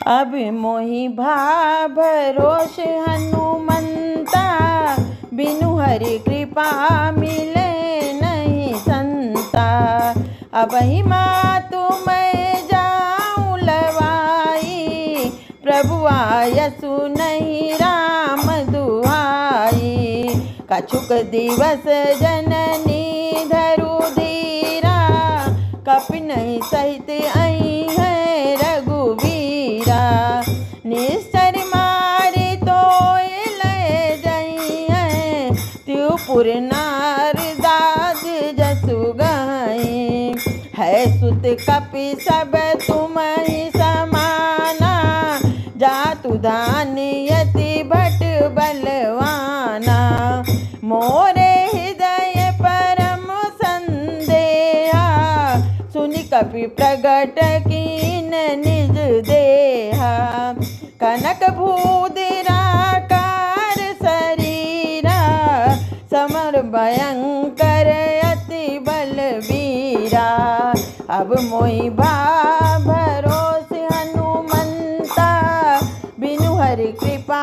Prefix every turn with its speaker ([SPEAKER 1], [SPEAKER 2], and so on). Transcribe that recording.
[SPEAKER 1] अब मोहि भा भरोस हनुमंता, बिनु हरि कृपा मिले नहीं संता। अबहि मातु मैं जाऊं लवाई, प्रभु आयसु नहीं राम दुहाई। कछुक दिवस जननी धरु धीरा, कपि नहीं सहित आई है रघुवीरा। निश्चर मारी तो ले जई है, त्योपुर नार दाद जसु गई। है सुत कपि सब तुम ही समाना, जातु दान यति भट बलवाना। मोरे हृदय परम संदेहा, सुनि कपि प्रगट कीन निज देहा। कनक भूदिराकार शरीरा, समर भयंकर अति बलवीरा। अब मोहि भा भरोस हनुमंता, बिनु हरि कृपा